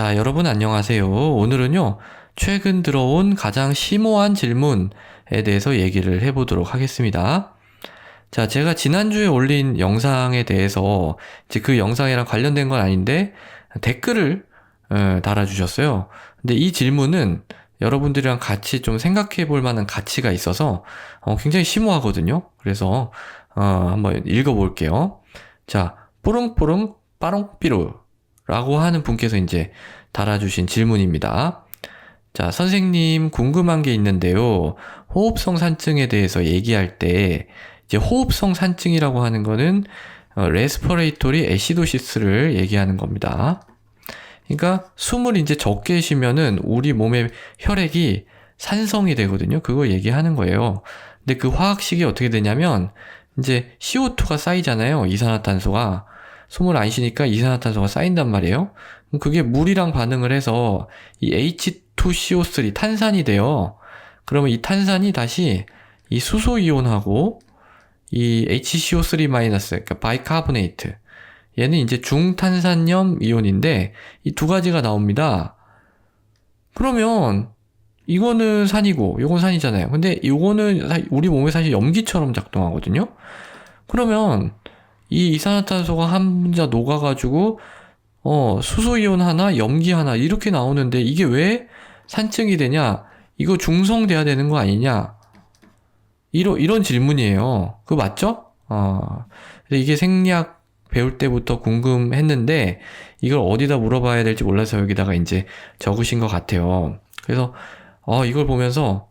자, 여러분 안녕하세요. 오늘은요, 최근 들어온 가장 심오한 질문에 대해서 얘기를 해보도록 하겠습니다. 자, 제가 지난주에 올린 영상에 대해서 이제 그 영상이랑 관련된 건 아닌데 댓글을 달아주셨어요. 근데 이 질문은 여러분들이랑 같이 좀 생각해 볼 만한 가치가 있어서 굉장히 심오하거든요. 그래서 한번 읽어볼게요. 자, 뿌릉뿌릉 빠롱삐루 라고 하는 분께서 이제 달아주신 질문입니다. 자, 선생님 궁금한 게 있는데요. 호흡성 산증에 대해서 얘기할 때 이제 호흡성 산증이라고 하는 거는 레스퍼레이토리 애시도시스를 얘기하는 겁니다. 그러니까 숨을 이제 적게 쉬면은 우리 몸의 혈액이 산성이 되거든요. 그거 얘기하는 거예요. 근데 그 화학식이 어떻게 되냐면 이제 CO2가 쌓이잖아요. 이산화탄소가. 숨을 안 쉬니까 이산화탄소가 쌓인단 말이에요. 그럼 그게 물이랑 반응을 해서 이 H2CO3 탄산이 돼요. 그러면 이 탄산이 다시 이 수소이온하고 이 HCO3- 그러니까 바이카보네이트, 얘는 이제 중탄산염 이온인데 이 두 가지가 나옵니다. 그러면 이거는 산이고 이건 산이잖아요. 근데 이거는 우리 몸에 사실 염기처럼 작동하거든요. 그러면 이 이산화탄소가 한 분자 녹아가지고 수소이온 하나, 염기 하나 이렇게 나오는데 이게 왜 산증이 되냐? 이거 중성돼야 되는 거 아니냐? 이런 질문이에요. 그거 맞죠? 이게 생리학 배울 때부터 궁금했는데 이걸 어디다 물어봐야 될지 몰라서 여기다가 이제 적으신 것 같아요. 그래서 이걸 보면서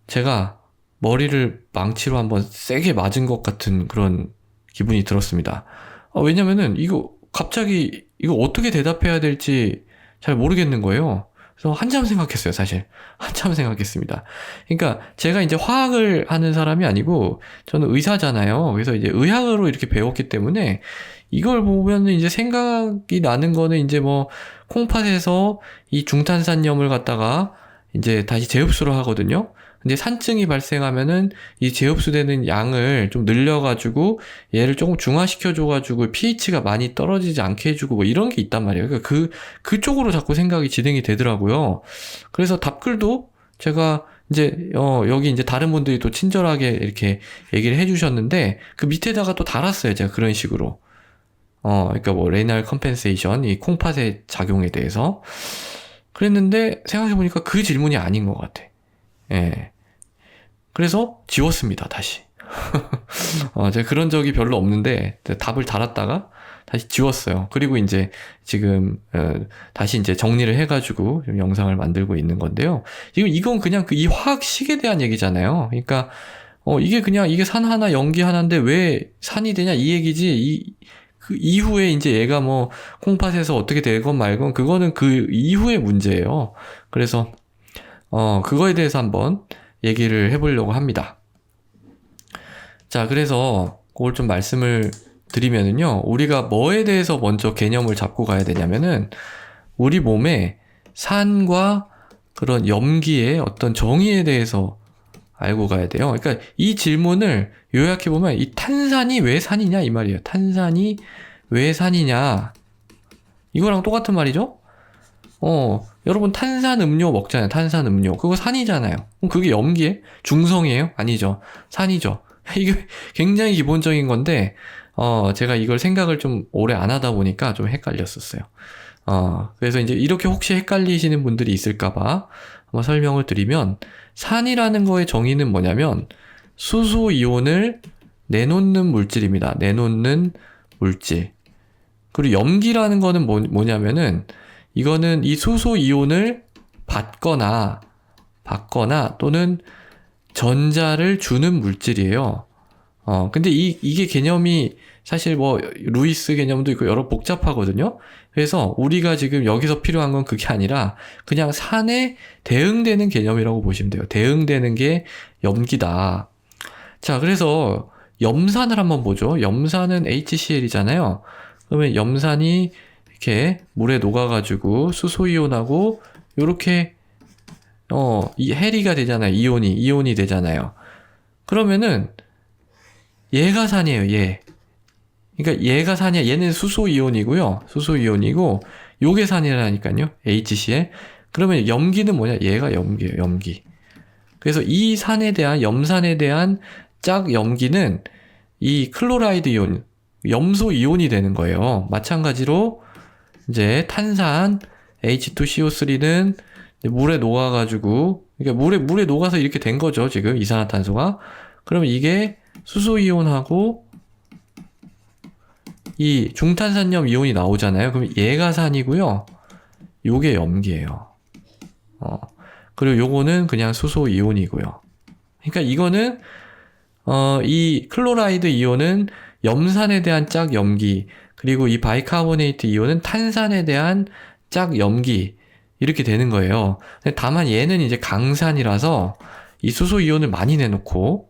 제가 머리를 망치로 한번 세게 맞은 것 같은 그런 기분이 들었습니다. 왜냐면은 이거 갑자기 이거 어떻게 대답해야 될지 잘 모르겠는 거예요. 그래서 한참 생각했어요, 사실. 한참 생각했습니다. 그러니까 제가 이제 화학을 하는 사람이 아니고 저는 의사잖아요. 그래서 이제 의학으로 이렇게 배웠기 때문에 이걸 보면 이제 생각이 나는 거는 이제 뭐 콩팥에서 이 중탄산염을 갖다가 이제 다시 재흡수를 하거든요. 근데 산증이 발생하면은 이 재흡수되는 양을 좀 늘려가지고 얘를 조금 중화시켜줘가지고 pH가 많이 떨어지지 않게 해주고 뭐 이런 게 있단 말이에요. 그러니까 그쪽으로 자꾸 생각이 진행이 되더라고요. 그래서 답글도 제가 이제 여기 이제 다른 분들이 또 친절하게 이렇게 얘기를 해주셨는데 그 밑에다가 또 달았어요. 제가 그런 식으로. 그러니까 뭐 레날 컴펜세이션, 이 콩팥의 작용에 대해서 그랬는데 생각해보니까 그 질문이 아닌 것 같아. 예. 그래서 지웠습니다, 다시. 제가 그런 적이 별로 없는데, 답을 달았다가 다시 지웠어요. 그리고 이제 지금, 다시 이제 정리를 해가지고 좀 영상을 만들고 있는 건데요. 지금 이건 그냥 이 화학식에 대한 얘기잖아요. 그러니까, 이게 그냥 이게 산 하나, 염기 하나인데 왜 산이 되냐 이 얘기지, 그 이후에 이제 얘가 뭐 콩팥에서 어떻게 되건 말건 그거는 그 이후의 문제예요. 그래서, 그거에 대해서 한번 얘기를 해보려고 합니다. 자, 그래서 그걸 좀 말씀을 드리면은요, 우리가 뭐에 대해서 먼저 개념을 잡고 가야 되냐면은 우리 몸에 산과 그런 염기의 어떤 정의에 대해서 알고 가야 돼요. 그러니까 이 질문을 요약해 보면 이 탄산이 왜 산이냐 이 말이에요. 탄산이 왜 산이냐, 이거랑 똑같은 말이죠. 여러분 탄산음료 먹잖아요. 탄산음료. 그거 산이잖아요. 그럼 그게 염기예요? 중성이에요? 아니죠. 산이죠. 이게 굉장히 기본적인 건데, 제가 이걸 생각을 좀 오래 안 하다 보니까 좀 헷갈렸었어요. 그래서 이제 이렇게 혹시 헷갈리시는 분들이 있을까봐 한번 설명을 드리면, 산이라는 거의 정의는 뭐냐면, 수소이온을 내놓는 물질입니다. 내놓는 물질. 그리고 염기라는 거는 뭐냐면은, 이거는 이 수소이온을 받거나 또는 전자를 주는 물질이에요. 근데 이게 개념이 사실 뭐 루이스 개념도 있고 여러 복잡하거든요. 그래서 우리가 지금 여기서 필요한 건 그게 아니라 그냥 산에 대응되는 개념이라고 보시면 돼요. 대응되는 게 염기다. 자, 그래서 염산을 한번 보죠. 염산은 HCl이잖아요. 그러면 염산이 이렇게 물에 녹아가지고 수소이온하고 요렇게 이 해리가 되잖아요. 이온이 되잖아요. 그러면은 얘가 산이에요. 얘. 그러니까 얘가 산이야. 얘는 수소이온이고요. 수소이온이고 요게 산이라니까요. HCl. 그러면 염기는 뭐냐? 얘가 염기예요. 염기. 그래서 이 산에 대한 염산에 대한 짝 염기는 이 클로라이드 이온, 염소 이온이 되는 거예요. 마찬가지로 이제 탄산 H2CO3는 물에 녹아가지고, 그러니까 물에 녹아서 이렇게 된 거죠. 지금 이산화탄소가. 그러면 이게 수소 이온하고 이 중탄산염 이온이 나오잖아요. 그럼 얘가 산이고요. 요게 염기예요. 그리고 요거는 그냥 수소 이온이고요. 그러니까 이거는 이 클로라이드 이온은 염산에 대한 짝 염기, 그리고 이 바이카보네이트 이온은 탄산에 대한 짝 염기, 이렇게 되는 거예요. 다만 얘는 이제 강산이라서 이 수소 이온을 많이 내놓고,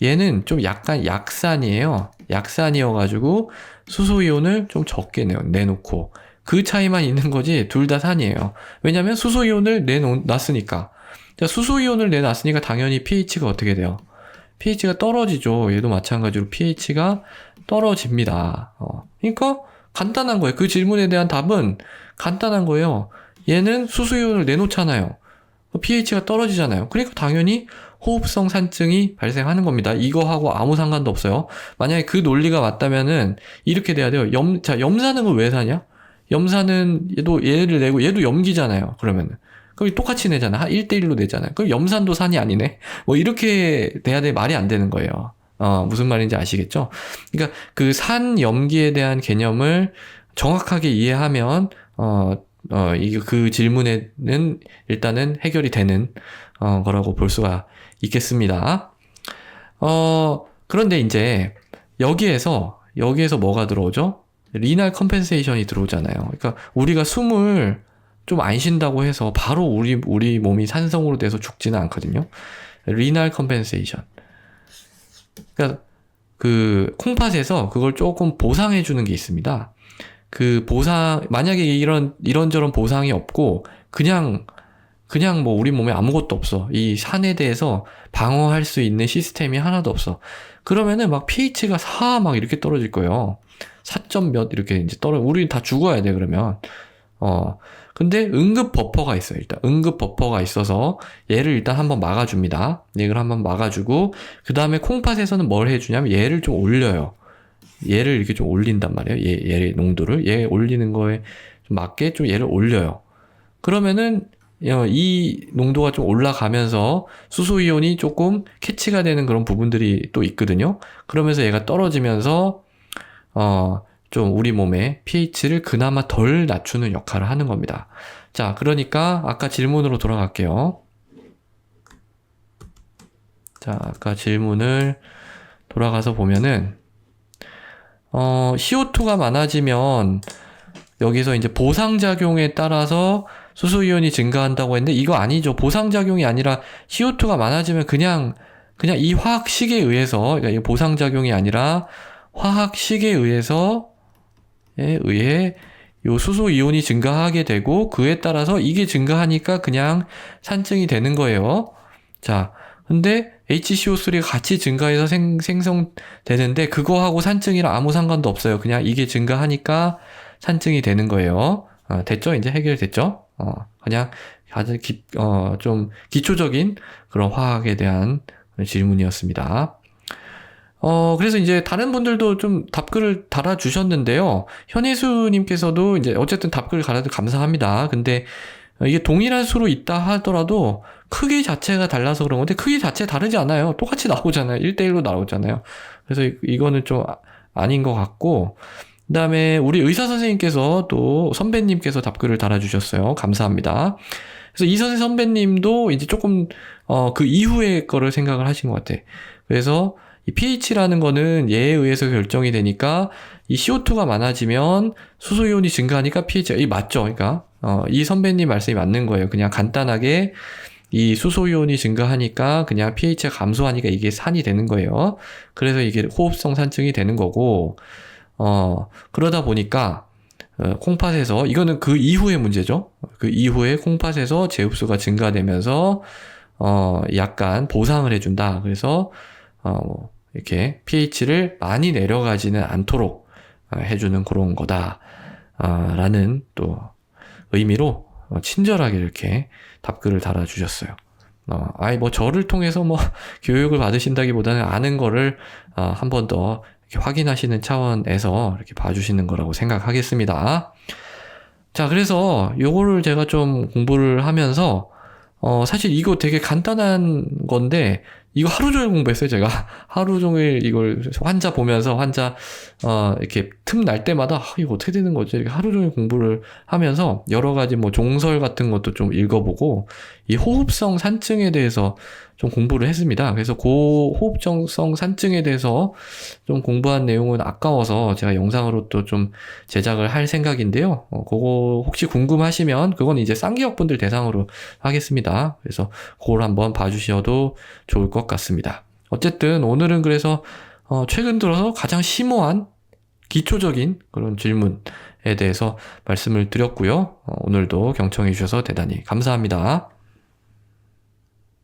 얘는 좀 약간 약산이에요. 약산이어가지고 수소 이온을 좀 적게 내놓고, 그 차이만 있는 거지 둘 다 산이에요. 왜냐면 수소 이온을 내놨으니까. 자, 수소 이온을 내놨으니까 당연히 pH가 어떻게 돼요? pH가 떨어지죠. 얘도 마찬가지로 pH가 떨어집니다. 그러니까 간단한 거예요. 그 질문에 대한 답은 간단한 거예요. 얘는 수소 이온을 내놓잖아요. pH가 떨어지잖아요. 그러니까 당연히 호흡성 산증이 발생하는 겁니다. 이거하고 아무 상관도 없어요. 만약에 그 논리가 맞다면은 이렇게 돼야 돼요. 염산은 왜 사냐? 염산은 얘를 내고 얘도 염기잖아요. 그러면은. 그럼 똑같이 내잖아. 1대1로 내잖아요. 그럼 염산도 산이 아니네? 뭐 이렇게 돼야 돼. 말이 안 되는 거예요. 무슨 말인지 아시겠죠? 그러니까 그 산 염기에 대한 개념을 정확하게 이해하면 그 질문에는 일단은 해결이 되는 거라고 볼 수가 있겠습니다. 그런데 이제 여기에서 뭐가 들어오죠? 리날 컴펜세이션이 들어오잖아요. 그러니까 우리가 숨을 좀 안 쉰다고 해서 바로 우리 몸이 산성으로 돼서 죽지는 않거든요. 리날 컴펜세이션. 그러니까 그 콩팥에서 그걸 조금 보상해 주는 게 있습니다. 그 만약에 이런저런 보상이 없고 그냥 뭐 우리 몸에 아무것도 없어. 이 산에 대해서 방어할 수 있는 시스템이 하나도 없어. 그러면은 막 pH가 4 막 이렇게 떨어질 거예요. 4점 몇 이렇게 이제 우리 다 죽어야 돼, 그러면. 근데 응급 버퍼가 있어요. 일단 응급 버퍼가 있어서 얘를 일단 한번 막아줍니다. 얘를 한번 막아주고 그 다음에 콩팥에서는 뭘 해주냐면 얘를 좀 올려요. 얘를 이렇게 좀 올린단 말이에요. 얘의 농도를 얘 올리는 거에 좀 맞게 좀 얘를 올려요. 그러면은 이 농도가 좀 올라가면서 수소이온이 조금 캐치가 되는 그런 부분들이 또 있거든요. 그러면서 얘가 떨어지면서 좀 우리 몸의 pH를 그나마 덜 낮추는 역할을 하는 겁니다. 자, 그러니까 아까 질문으로 돌아갈게요. 자, 아까 질문을 돌아가서 보면은 CO2가 많아지면 여기서 이제 보상작용에 따라서 수소이온이 증가한다고 했는데 이거 아니죠. 보상작용이 아니라 CO2가 많아지면 그냥 이 화학식에 의해서, 그러니까 이 보상작용이 아니라 화학식에 의해 요 수소이온이 증가하게 되고 그에 따라서 이게 증가하니까 그냥 산증이 되는 거예요. 자, 근데 HCO3가 같이 증가해서 생성되는데 그거하고 산증이랑 아무 상관도 없어요. 그냥 이게 증가하니까 산증이 되는 거예요. 됐죠? 이제 해결됐죠? 그냥 가장 좀 기초적인 그런 화학에 대한 질문이었습니다. 그래서 이제 다른 분들도 좀 답글을 달아주셨는데요. 현혜수님께서도 이제 어쨌든 답글 달아서 감사합니다. 근데 이게 동일한 수로 있다 하더라도 크기 자체가 달라서 그런 건데 크기 자체 다르지 않아요. 똑같이 나오잖아요. 1대1로 나오잖아요. 그래서 이거는 좀 아닌 것 같고, 그 다음에 우리 의사 선생님께서 또 선배님께서 답글을 달아주셨어요. 감사합니다. 그래서 이선생 선배님도 이제 조금 그 이후의 거를 생각을 하신 것 같아. 그래서 이 pH라는 거는 얘에 의해서 결정이 되니까 이 CO2가 많아지면 수소이온이 증가하니까 pH가 맞죠. 그러니까 이 선배님 말씀이 맞는 거예요. 그냥 간단하게 이 수소이온이 증가하니까 그냥 pH가 감소하니까 이게 산이 되는 거예요. 그래서 이게 호흡성 산증이 되는 거고, 그러다 보니까 콩팥에서, 이거는 그 이후의 문제죠. 그 이후에 콩팥에서 제흡수가 증가되면서 약간 보상을 해준다. 그래서 이렇게 pH를 많이 내려가지는 않도록 해주는 그런 거다. 라는 또 의미로 친절하게 이렇게 답글을 달아주셨어요. 뭐 저를 통해서 뭐 교육을 받으신다기보다는 아는 거를 한 번 더 확인하시는 차원에서 이렇게 봐주시는 거라고 생각하겠습니다. 자, 그래서 요거를 제가 좀 공부를 하면서 사실 이거 되게 간단한 건데 이거 하루 종일 공부했어요. 제가 하루 종일 이걸 환자 보면서 환자 이렇게 틈 날 때마다 이거 어떻게 되는 거지? 이렇게 하루 종일 공부를 하면서 여러 가지 뭐 종설 같은 것도 좀 읽어보고 이 호흡성 산증에 대해서 좀 공부를 했습니다. 그래서 호흡성 산증에 대해서 좀 공부한 내용은 아까워서 제가 영상으로 또 좀 제작을 할 생각인데요. 그거 혹시 궁금하시면 그건 이제 쌍기역분들 대상으로 하겠습니다. 그래서 그걸 한번 봐주셔도 좋을 것 같습니다. 어쨌든 오늘은 그래서 최근 들어서 가장 심오한 기초적인 그런 질문에 대해서 말씀을 드렸고요. 오늘도 경청해 주셔서 대단히 감사합니다.